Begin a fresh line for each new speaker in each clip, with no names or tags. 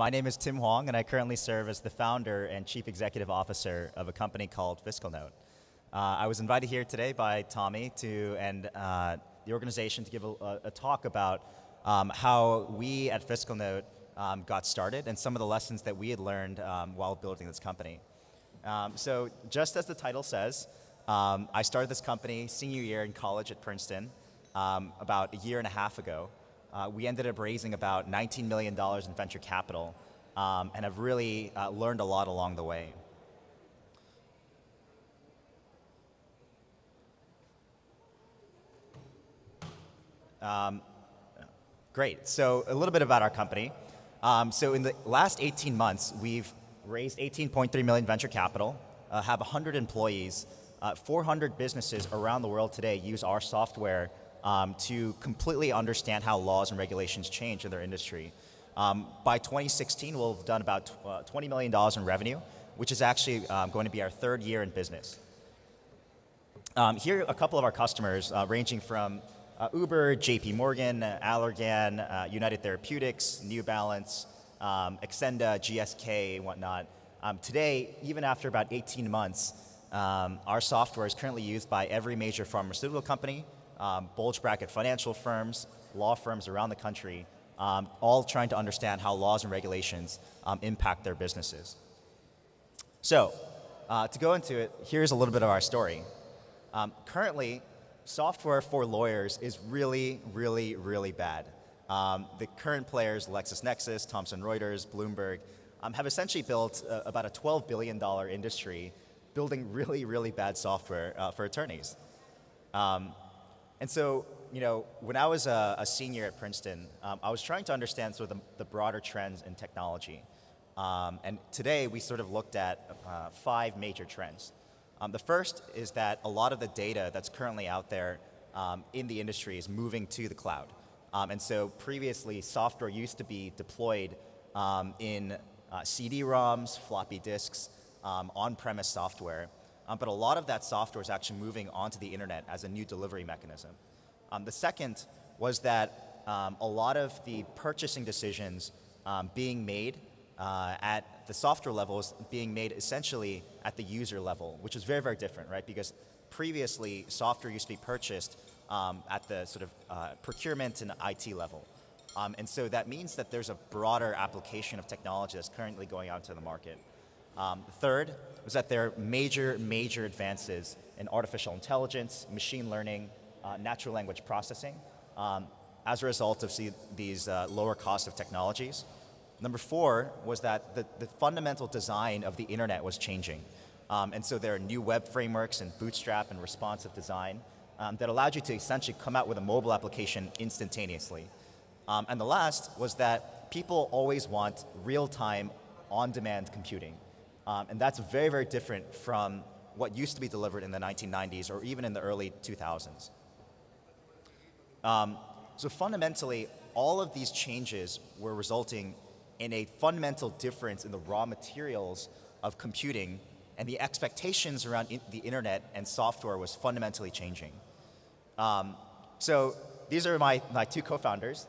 My name is Tim Hwang, and I currently serve as the founder and chief executive officer of a company called FiscalNote. I was invited here today by Tommy and the organization to give a talk about how we at FiscalNote got started and some of the lessons that we had learned while building this company. So just as the title says, I started this company senior year in college at Princeton about a year and a half ago. We ended up raising about $19 million in venture capital and have really learned a lot along the way. Great, so a little bit about our company. So in the last 18 months, we've raised 18.3 million venture capital, have 100 employees, 400 businesses around the world today use our software to completely understand how laws and regulations change in their industry. By 2016, we'll have done about $20 million in revenue, which is actually going to be our third year in business. Here are a couple of our customers, ranging from Uber, JP Morgan, Allergan, United Therapeutics, New Balance, Exenda, GSK, and whatnot. Today, even after about 18 months, our software is currently used by every major pharmaceutical company, bulge bracket financial firms, law firms around the country, all trying to understand how laws and regulations impact their businesses. So, to go into it, here's a little bit of our story. Currently, software for lawyers is really, really, really bad. The current players, LexisNexis, Thomson Reuters, Bloomberg, have essentially built about a $12 billion industry building really, really bad software for attorneys. And so, you know, when I was a senior at Princeton, I was trying to understand sort of the broader trends in technology. And today, we sort of looked at 5 major trends. The first is that a lot of the data that's currently out there in the industry is moving to the cloud. And so previously, software used to be deployed in CD-ROMs, floppy disks, on-premise software. But a lot of that software is actually moving onto the internet as a new delivery mechanism. The second was that a lot of the purchasing decisions being made at the software level is being made essentially at the user level, which is very, very different, right? Because previously, software used to be purchased at the sort of procurement and IT level. And so that means that there's a broader application of technology that's currently going out to the market. The third was that there are major, major advances in artificial intelligence, machine learning, natural language processing, as a result of these lower cost of technologies. Number 4 was that the fundamental design of the internet was changing. And so there are new web frameworks and Bootstrap and responsive design that allowed you to essentially come out with a mobile application instantaneously. And the last was that people always want real-time, on-demand computing. And that's very, very different from what used to be delivered in the 1990s or even in the early 2000s. So fundamentally, all of these changes were resulting in a fundamental difference in the raw materials of computing, and the expectations around the internet and software was fundamentally changing. So these are my 2 co-founders.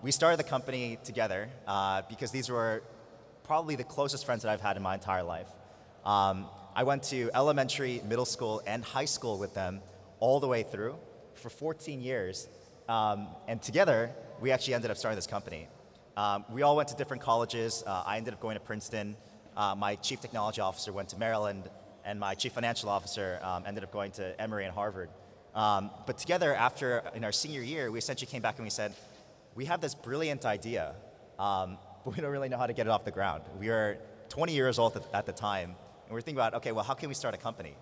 We started the company together because these were probably the closest friends that I've had in my entire life. I went to elementary, middle school, and high school with them all the way through for 14 years. And together, we actually ended up starting this company. We all went to different colleges. I ended up going to Princeton. My chief technology officer went to Maryland, and my chief financial officer ended up going to Emory and Harvard. But together, in our senior year, we essentially came back and we said, we have this brilliant idea, but we don't really know how to get it off the ground. We were 20 years old at the time, and we were thinking about, okay, well, how can we start a company?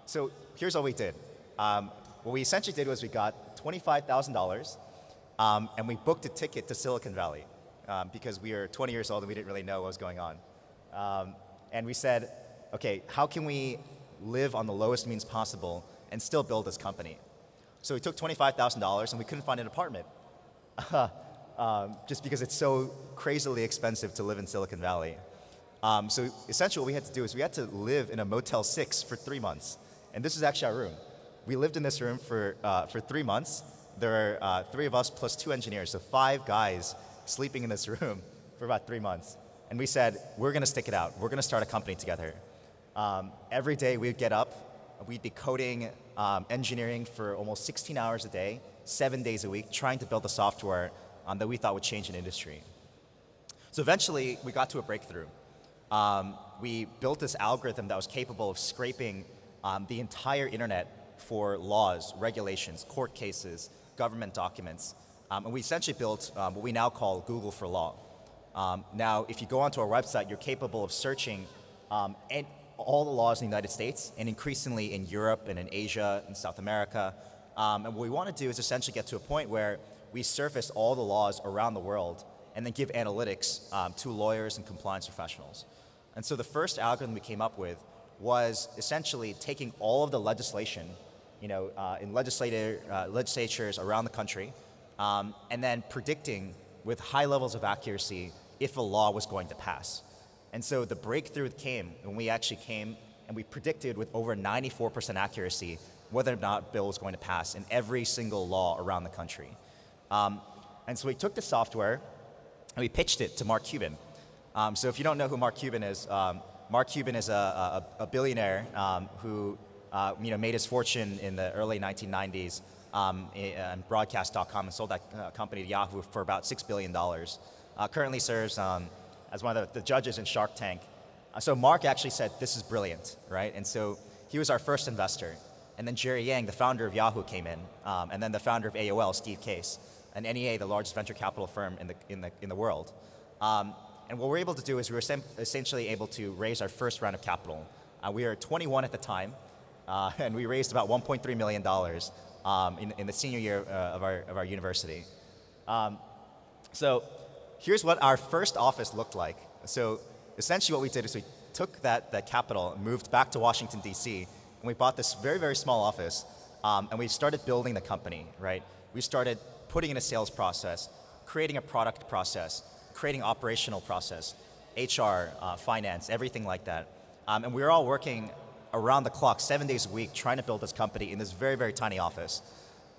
So here's what we did. What we essentially did was we got $25,000, and we booked a ticket to Silicon Valley because we were 20 years old and we didn't really know what was going on. And we said, okay, how can we live on the lowest means possible and still build this company? So we took $25,000 and we couldn't find an apartment just because it's so crazily expensive to live in Silicon Valley. So essentially what we had to do is we had to live in a Motel 6 for 3 months. And this is actually our room. We lived in this room for 3 months. There are 3 of us plus 2 engineers, so 5 guys sleeping in this room for about 3 months. And we said, we're going to stick it out. We're going to start a company together. Every day we'd get up, we'd be coding, engineering for almost 16 hours a day, 7 days a week, trying to build the software that we thought would change an industry. So eventually, we got to a breakthrough. We built this algorithm that was capable of scraping the entire internet for laws, regulations, court cases, government documents. And we essentially built what we now call Google for Law. Now, if you go onto our website, you're capable of searching all the laws in the United States and increasingly in Europe and in Asia and South America. And what we want to do is essentially get to a point where we surface all the laws around the world and then give analytics to lawyers and compliance professionals. And so the first algorithm we came up with was essentially taking all of the legislation, in legislatures around the country, and then predicting with high levels of accuracy if a law was going to pass. And so the breakthrough came when we actually came and we predicted with over 94% accuracy whether or not a bill was going to pass in every single law around the country. And so we took the software and we pitched it to Mark Cuban. So if you don't know who Mark Cuban is a billionaire who made his fortune in the early 1990s in broadcast.com and sold that company to Yahoo for about $6 billion. Currently serves as one of the judges in Shark Tank. So Mark actually said, this is brilliant, right? And so he was our first investor. And then Jerry Yang, the founder of Yahoo, came in, and then the founder of AOL, Steve Case, and NEA, the largest venture capital firm in the world. And what we're able to do is we were essentially able to raise our first round of capital. We were 21 at the time, and we raised about $1.3 million in the senior year of our university. So here's what our first office looked like. So essentially what we did is we took that capital and moved back to Washington, D.C., and we bought this very, very small office, and we started building the company, right? We started putting in a sales process, creating a product process, creating operational process, HR, finance, everything like that. And we were all working around the clock, 7 days a week, trying to build this company in this very, very tiny office.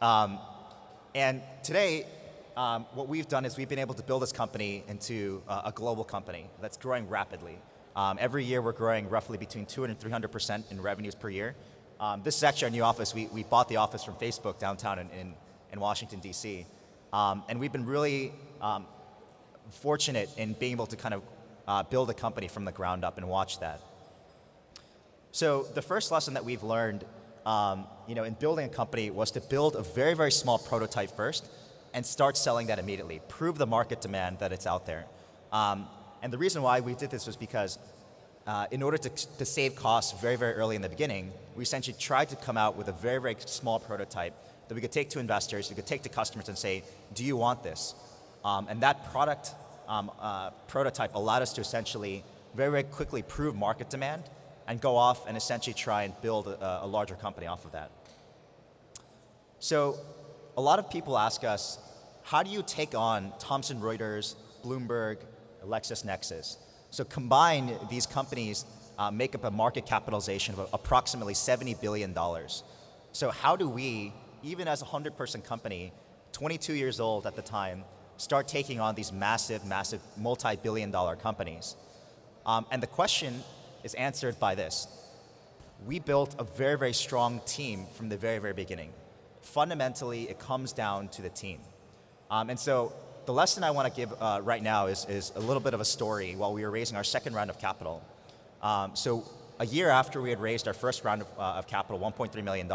And today, what we've done is we've been able to build this company into a global company that's growing rapidly. Every year we're growing roughly between 200 and 300% in revenues per year. This is actually our new office. We bought the office from Facebook downtown in Washington, D.C. And we've been really fortunate in being able to kind of build a company from the ground up and watch that. So the first lesson that we've learned in building a company was to build a very, very small prototype first and start selling that immediately, prove the market demand that it's out there. And the reason why we did this was because in order to save costs very, very early in the beginning, we essentially tried to come out with a very, very small prototype that we could take to investors, we could take to customers and say, do you want this? And that product prototype allowed us to essentially very, very quickly prove market demand and go off and essentially try and build a larger company off of that. So a lot of people ask us, how do you take on Thomson Reuters, Bloomberg, LexisNexis? So combined, these companies make up a market capitalization of approximately $70 billion. So how do we, even as a 100-person company, 22 years old at the time, start taking on these massive, massive multi-billion-dollar companies? And the question is answered by this. We built a very, very strong team from the very, very beginning. Fundamentally, it comes down to the team. And so the lesson I want to give right now is a little bit of a story while we were raising our second round of capital. So a year after we had raised our first round of capital, $1.3 million,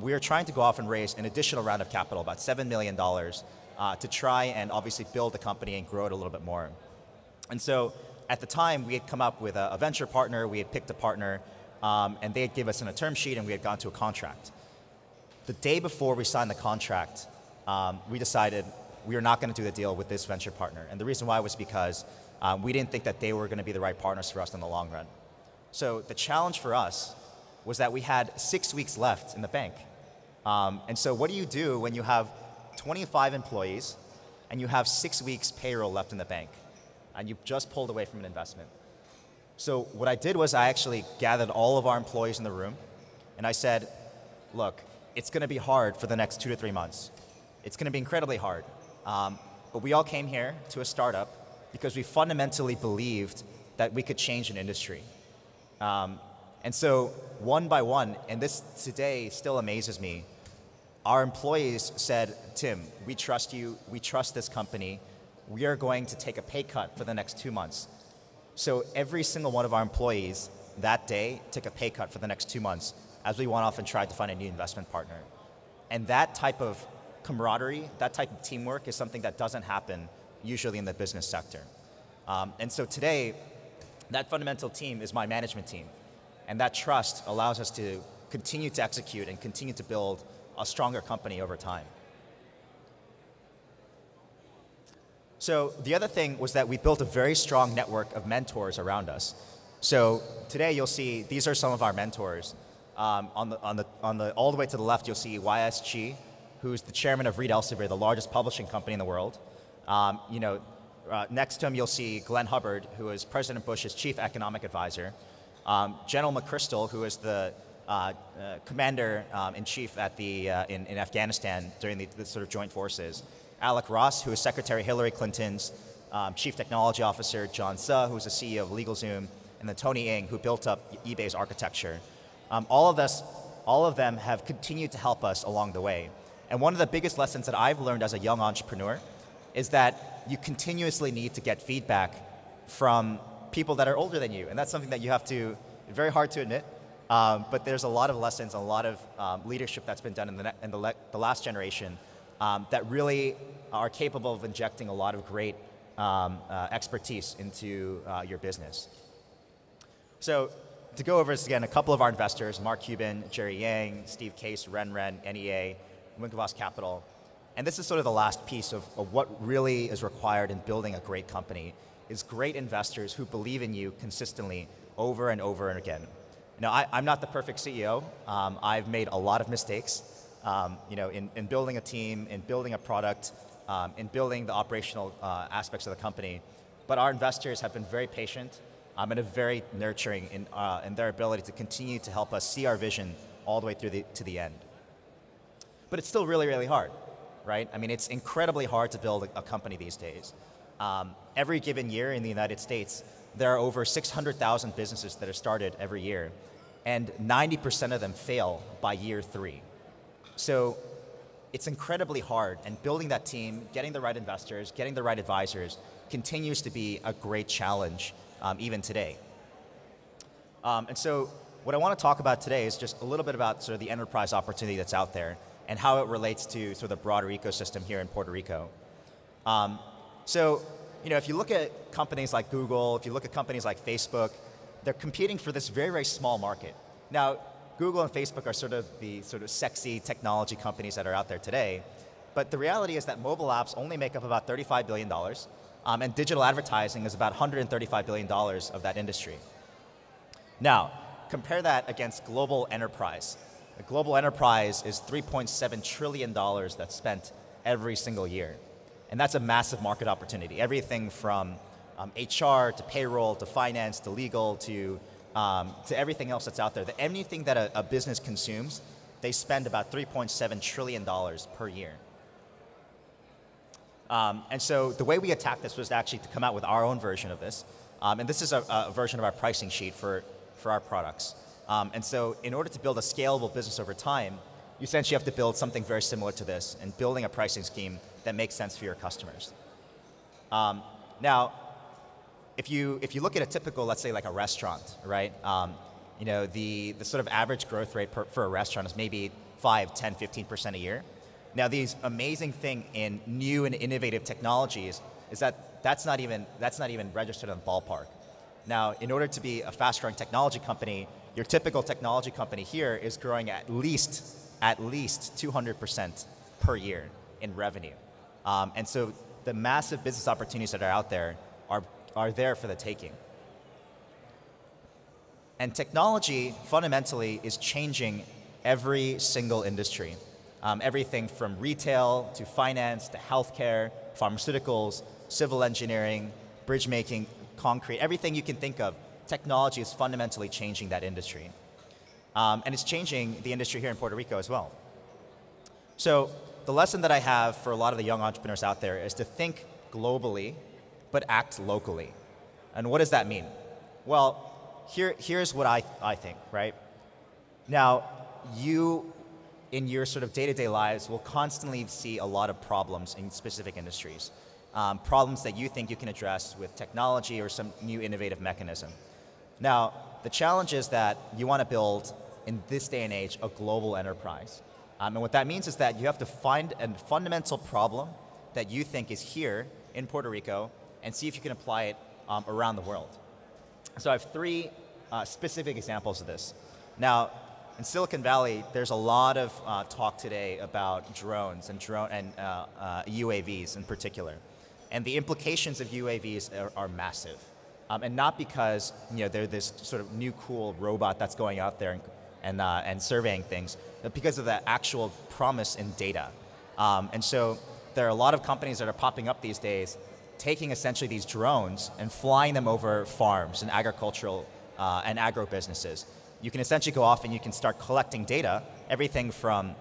we were trying to go off and raise an additional round of capital, about $7 million, to try and obviously build the company and grow it a little bit more. And so at the time, we had come up with a venture partner, we had picked a partner, and they had given us a term sheet and we had gone to a contract. The day before we signed the contract, we decided we were not going to do the deal with this venture partner. And the reason why was because we didn't think that they were going to be the right partners for us in the long run. So the challenge for us was that we had 6 weeks left in the bank. And so what do you do when you have 25 employees and you have 6 weeks payroll left in the bank and you've just pulled away from an investment? So what I did was I actually gathered all of our employees in the room and I said, look, it's going to be hard for the next 2 to 3 months. It's going to be incredibly hard. but we all came here to a startup because we fundamentally believed that we could change an industry. And so one by one, and this today still amazes me, our employees said, Tim, we trust you, we trust this company, we are going to take a pay cut for the next 2 months. So every single one of our employees that day took a pay cut for the next 2 months as we went off and tried to find a new investment partner. And that type of camaraderie, that type of teamwork is something that doesn't happen usually in the business sector. And so today, that fundamental team is my management team. And that trust allows us to continue to execute and continue to build a stronger company over time. So the other thing was that we built a very strong network of mentors around us. So today you'll see these are some of our mentors. All the way to the left, you'll see YS Chi, who's the chairman of Reed Elsevier, the largest publishing company in the world. Next to him, you'll see Glenn Hubbard, who is President Bush's chief economic advisor. General McChrystal, who is the commander-in-chief in Afghanistan during the sort of joint forces. Alec Ross, who is Secretary Hillary Clinton's chief technology officer. John Suh, who is the CEO of LegalZoom. And then Tony Ng, who built up eBay's architecture. All of them have continued to help us along the way. And one of the biggest lessons that I've learned as a young entrepreneur is that you continuously need to get feedback from people that are older than you. And that's something that you have to, very hard to admit, but there's a lot of lessons, a lot of leadership that's been done in the last generation that really are capable of injecting a lot of great expertise into your business. So to go over this again, a couple of our investors, Mark Cuban, Jerry Yang, Steve Case, Ren, NEA, Winklevoss Capital. And this is sort of the last piece of what really is required in building a great company, is great investors who believe in you consistently over and over and again. Now, I'm not the perfect CEO. I've made a lot of mistakes in building a team, in building a product, in building the operational aspects of the company. But our investors have been very patient and very nurturing in their ability to continue to help us see our vision all the way through to the end. But it's still really, really hard, right? I mean, it's incredibly hard to build a company these days. Every given year in the United States, there are over 600,000 businesses that are started every year, and 90% of them fail by year 3. So it's incredibly hard, and building that team, getting the right investors, getting the right advisors, continues to be a great challenge even today. And so what I want to talk about today is just a little bit about sort of the enterprise opportunity that's out there and how it relates to sort of the broader ecosystem here in Puerto Rico. So, if you look at companies like Google, if you look at companies like Facebook, they're competing for this very, very small market. Now, Google and Facebook are sort of the sexy technology companies that are out there today, but the reality is that mobile apps only make up about $35 billion, and digital advertising is about $135 billion of that industry. Now, compare that against global enterprise. A global enterprise is $3.7 trillion that's spent every single year. And that's a massive market opportunity. Everything from HR to payroll to finance to legal to everything else that's out there. Anything that a business consumes, they spend about $3.7 trillion per year. And so the way we attacked this was actually to come out with our own version of this. And this is a version of our pricing sheet for our products. And so in order to build a scalable business over time, you essentially have to build something very similar to this and building a pricing scheme that makes sense for your customers. Now, if you look at a typical, let's say like a restaurant, right? The sort of average growth rate for a restaurant is maybe 5, 10, 15% a year. Now, the amazing thing in new and innovative technologies is that that's not even registered in the ballpark. Now, in order to be a fast-growing technology company, your typical technology company here is growing at least 200% per year in revenue. And so the massive business opportunities that are out there are there for the taking. And technology fundamentally is changing every single industry. Everything from retail to finance to healthcare, pharmaceuticals, civil engineering, bridge making, concrete, everything you can think of, technology is fundamentally changing that industry. And it's changing the industry here in Puerto Rico as well. So the lesson that I have for a lot of the young entrepreneurs out there is to think globally, but act locally. And what does that mean? Well, here's what I think, right? Now, you, in your sort of day-to-day lives, will constantly see a lot of problems in specific industries. Problems that you think you can address with technology or some new innovative mechanism. Now, the challenge is that you want to build, in this day and age, a global enterprise. And what that means is that you have to find a fundamental problem that you think is here in Puerto Rico and see if you can apply it around the world. So I have three specific examples of this. Now, in Silicon Valley, there's a lot of talk today about drones and UAVs in particular. And the implications of UAVs are massive. And not because they're this sort of new cool robot that's going out there and surveying things, but because of the actual promise in data. And so there are a lot of companies that are popping up these days taking essentially these drones and flying them over farms and agricultural and agro businesses. You can essentially go off and you can start collecting data, everything from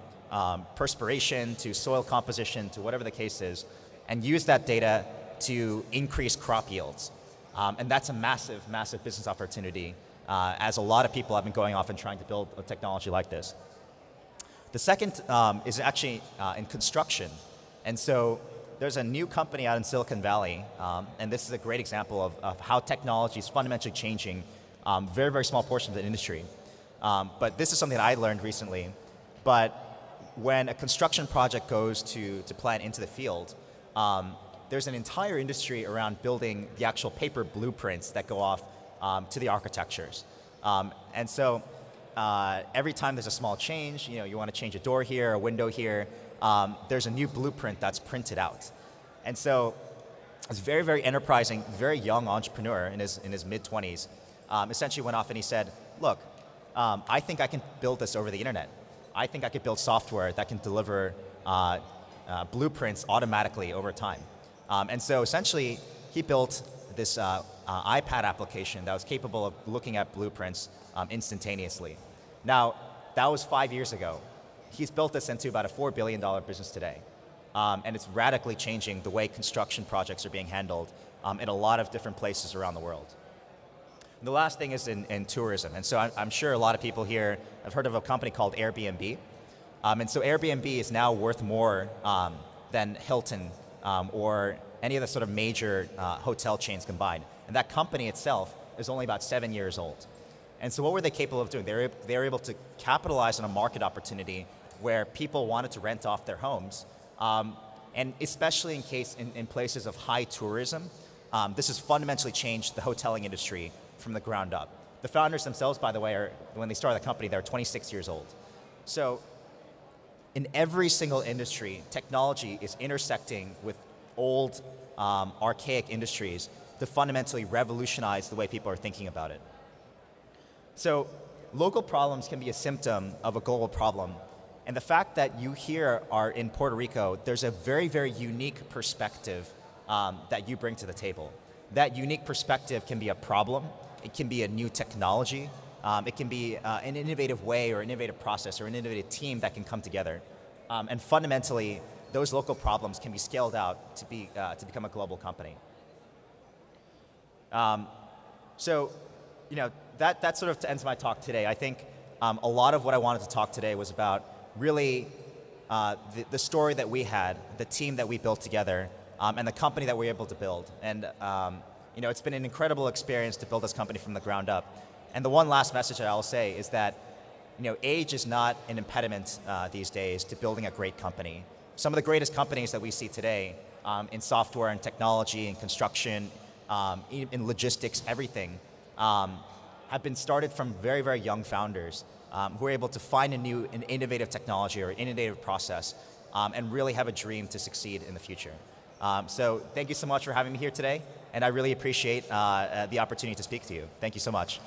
perspiration to soil composition to whatever the case is, and use that data to increase crop yields. And that's a massive, massive business opportunity, as a lot of people have been going off and trying to build a technology like this. The second is actually in construction. And so there's a new company out in Silicon Valley, and this is a great example of how technology is fundamentally changing very, very small portions of the industry. But this is something that I learned recently. But when a construction project goes to plan into the field, there's an entire industry around building the actual paper blueprints that go off to the architectures. And so every time there's a small change, you want to change a door here, a window here, there's a new blueprint that's printed out. And so this very, very enterprising, very young entrepreneur in his mid-20s essentially went off and he said, look, I think I can build this over the internet. I think I could build software that can deliver blueprints automatically over time. And so essentially, he built this iPad application that was capable of looking at blueprints instantaneously. Now, that was 5 years ago. He's built this into about a $4 billion business today. And it's radically changing the way construction projects are being handled in a lot of different places around the world. The last thing is in tourism. And so I'm sure a lot of people here have heard of a company called Airbnb. And so Airbnb is now worth more than Hilton or any of the sort of major hotel chains combined. And that company itself is only about 7 years old. And so what were they capable of doing? They were able to capitalize on a market opportunity where people wanted to rent off their homes. And especially in places of high tourism, this has fundamentally changed the hoteling industry from the ground up. The founders themselves, by the way, when they started the company, they were 26 years old. So in every single industry, technology is intersecting with old, archaic industries to fundamentally revolutionize the way people are thinking about it. So local problems can be a symptom of a global problem. And the fact that you here are in Puerto Rico, there's a very, very unique perspective that you bring to the table. That unique perspective can be a problem, it can be a new technology, it can be an innovative way or an innovative process or an innovative team that can come together. And fundamentally, those local problems can be scaled out to become a global company. So, that sort of ends my talk today. I think a lot of what I wanted to talk today was about really the story that we had, the team that we built together, and the company that we were able to build. And it's been an incredible experience to build this company from the ground up. And the one last message that I'll say is that age is not an impediment these days to building a great company. Some of the greatest companies that we see today in software and technology and construction, in logistics, everything, have been started from very, very young founders who are able to find an innovative technology or innovative process and really have a dream to succeed in the future. So thank you so much for having me here today, and I really appreciate the opportunity to speak to you. Thank you so much.